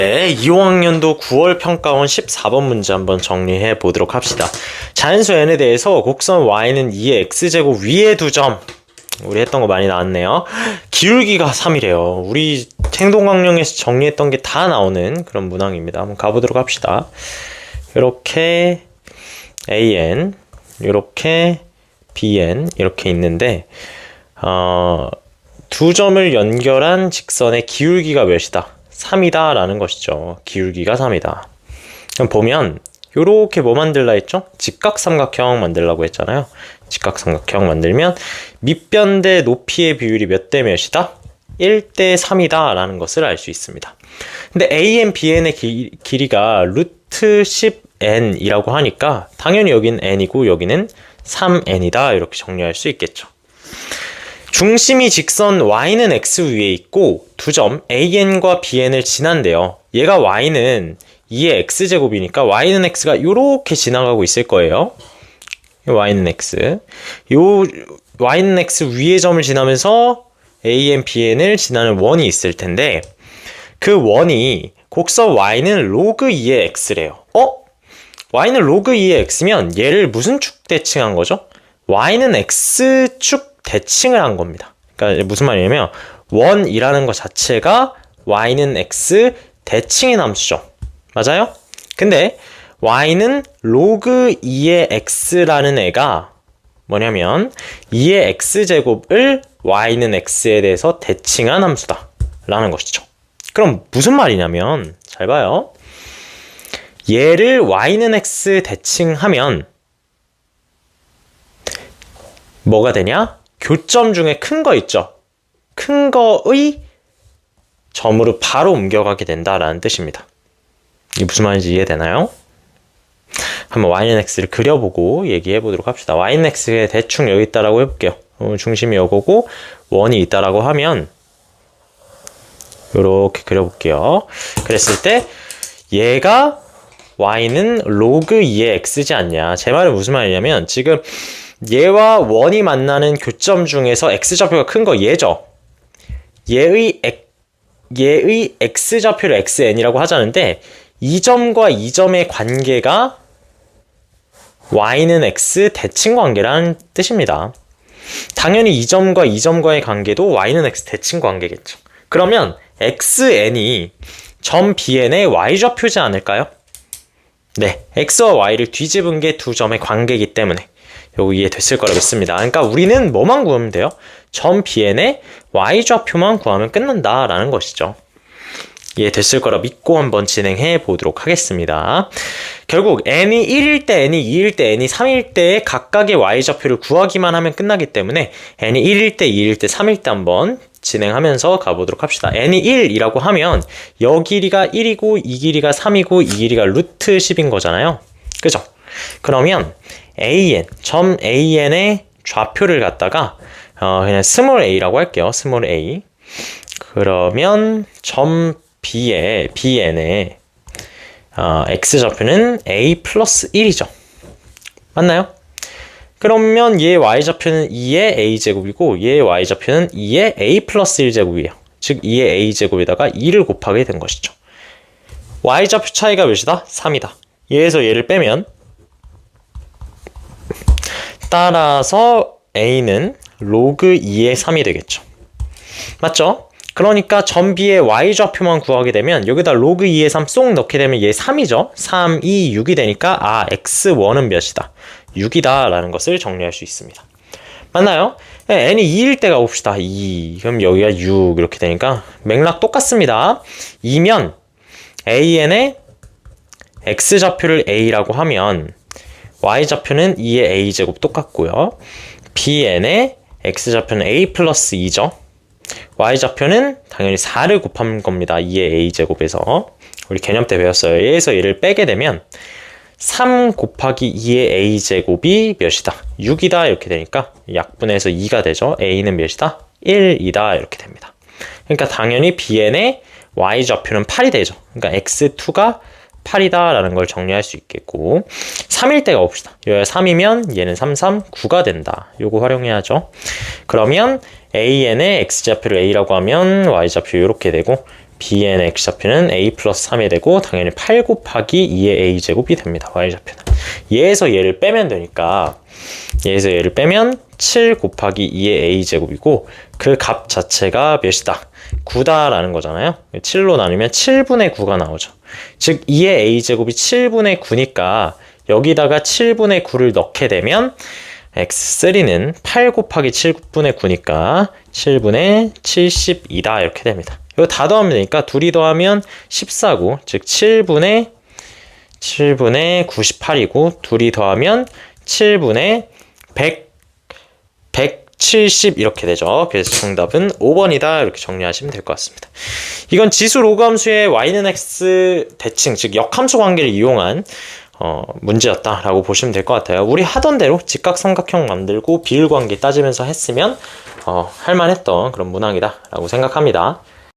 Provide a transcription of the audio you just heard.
네, 2학년도 9월 평가원 14번 문제 한번 정리해 보도록 합시다. 자연수 n에 대해서 곡선 y는 2의 x제곱 위에 2점. 우리 했던 거 많이 나왔네요. 기울기가 3이래요. 우리 행동강령에서 정리했던 게 다 나오는 그런 문항입니다. 한번 가보도록 합시다. 이렇게 an, 이렇게 bn 이렇게 있는데 2점을 연결한 직선의 기울기가 몇이다? 3이다 라는 것이죠. 기울기가 3이다. 그럼 보면 요렇게 뭐 만들라 했죠? 직각삼각형 만들라고 했잖아요. 직각삼각형 만들면 밑변 대 높이의 비율이 몇 대 몇이다? 1대 3이다 라는 것을 알 수 있습니다. 근데 AN, BN의 길이가 루트 10n 이라고 하니까 당연히 여긴 n이고 여기는 3n이다 이렇게 정리할 수 있겠죠. 중심이 직선 y는 x 위에 있고 2점 an과 bn을 지난대요. 얘가 y는 2의 x제곱이니까 y는 x가 이렇게 지나가고 있을 거예요. y는 x. 요 y는 x 위의 점을 지나면서 an, bn을 지나는 원이 있을 텐데 그 원이 곡선 y는 로그 2의 x래요. y는 로그 2의 x면 얘를 무슨 축 대칭한 거죠? y는 x축 대칭을 한 겁니다. 그러니까 무슨 말이냐면 원이라는 것 자체가 y는 x 대칭의 함수죠. 맞아요? 근데 y는 로그 2의 x라는 애가 뭐냐면 2의 x제곱을 y는 x에 대해서 대칭한 함수다 라는 것이죠. 그럼 무슨 말이냐면 잘 봐요. 얘를 y는 x 대칭하면 뭐가 되냐? 교점 중에 큰 거 있죠? 큰 거의 점으로 바로 옮겨가게 된다라는 뜻입니다. 이게 무슨 말인지 이해되나요? 한번 y는 x를 그려보고 얘기해 보도록 합시다. y는 x에 대충 여기 있다라고 해볼게요. 중심이 여기고 원이 있다라고 하면 이렇게 그려볼게요. 그랬을 때 얘가 y는 로그 2의 x지 않냐. 제 말은 무슨 말이냐면 지금 얘와 원이 만나는 교점 중에서 x좌표가 큰 거 얘죠. 얘의 x좌표를 xn이라고 하자는데 이 점과 이 점의 관계가 y는 x 대칭 관계라는 뜻입니다. 당연히 이 점과 이 점과의 관계도 y는 x 대칭 관계겠죠. 그러면 xn이 점 bn의 y좌표지 않을까요? 네, x와 y를 뒤집은 게 두 점의 관계이기 때문에 요거 이해됐을 거라 믿습니다. 그러니까 우리는 뭐만 구하면 돼요? 점 bn의 y좌표만 구하면 끝난다라는 것이죠. 이해됐을 거라 믿고 한번 진행해 보도록 하겠습니다. 결국 n이 1일 때, n이 2일 때, n이 3일 때 각각의 y좌표를 구하기만 하면 끝나기 때문에 n이 1일 때, 2일 때, 3일 때 한번 진행하면서 가보도록 합시다. n이 1이라고 하면 여 길이가 1이고 이 길이가 3이고 이 길이가 루트 10인 거잖아요. 그죠? 그러면 an, 점 an의 좌표를 갖다가 그냥 스몰 a라고 할게요. 스몰 a. 그러면 점 bn의 x좌표는 a 플러스 1이죠. 맞나요? 그러면 얘 y좌표는 2의 a제곱이고 얘 y좌표는 2의 a 플러스 1제곱이에요. 즉 2의 a제곱에다가 2를 곱하게 된 것이죠. y좌표 차이가 몇이다? 3이다. 얘에서 얘를 빼면 따라서 a는 로그 2의 3이 되겠죠. 맞죠? 그러니까 점 B의 y좌표만 구하게 되면 여기다 로그 2의 3 쏙 넣게 되면 얘 3이죠. 3, 2, 6이 되니까 x1은 몇이다? 6이다 라는 것을 정리할 수 있습니다. 맞나요? n이 2일 때 가봅시다. 2. 그럼 여기가 6 이렇게 되니까 맥락 똑같습니다. 2면 an의 x좌표를 a라고 하면 y좌표는 2의 a제곱 똑같고요. bn의 x좌표는 a 플러스 2죠. y좌표는 당연히 4를 곱한 겁니다. 2의 a제곱에서. 우리 개념 때 배웠어요. 얘에서 얘를 빼게 되면 3 곱하기 2의 a제곱이 몇이다? 6이다 이렇게 되니까 약분해서 2가 되죠. a는 몇이다? 1이다 이렇게 됩니다. 그러니까 당연히 bn의 y좌표는 8이 되죠. 그러니까 x2가 8이다 라는 걸 정리할 수 있겠고 3일 때가 봅시다. 여기가 3이면 얘는 3, 3, 9가 된다. 요거 활용해야죠. 그러면 an의 x좌표를 a라고 하면 y좌표 이렇게 되고 bn의 x좌표는 a 플러스 3이 되고 당연히 8 곱하기 2의 a제곱이 됩니다. y좌표는. 얘에서 얘를 빼면 되니까 얘에서 얘를 빼면 7 곱하기 2의 a제곱이고 그 값 자체가 몇이다? 9다라는 거잖아요. 7로 나누면 7분의 9가 나오죠. 즉 2의 a제곱이 7분의 9니까 여기다가 7분의 9를 넣게 되면 x3는 8 곱하기 7분의 9니까 7분의 72다 이렇게 됩니다. 이거 다 더하면 되니까 둘이 더하면 14고 즉 7분의 98이고 둘이 더하면 7분의 170 이렇게 되죠. 그래서 정답은 5번이다 이렇게 정리하시면 될 것 같습니다. 이건 지수 로그함수의 y는 x 대칭 즉 역함수 관계를 이용한 문제였다라고 보시면 될 것 같아요. 우리 하던 대로 직각삼각형 만들고 비율관계 따지면서 했으면 할만했던 그런 문항이다라고 생각합니다.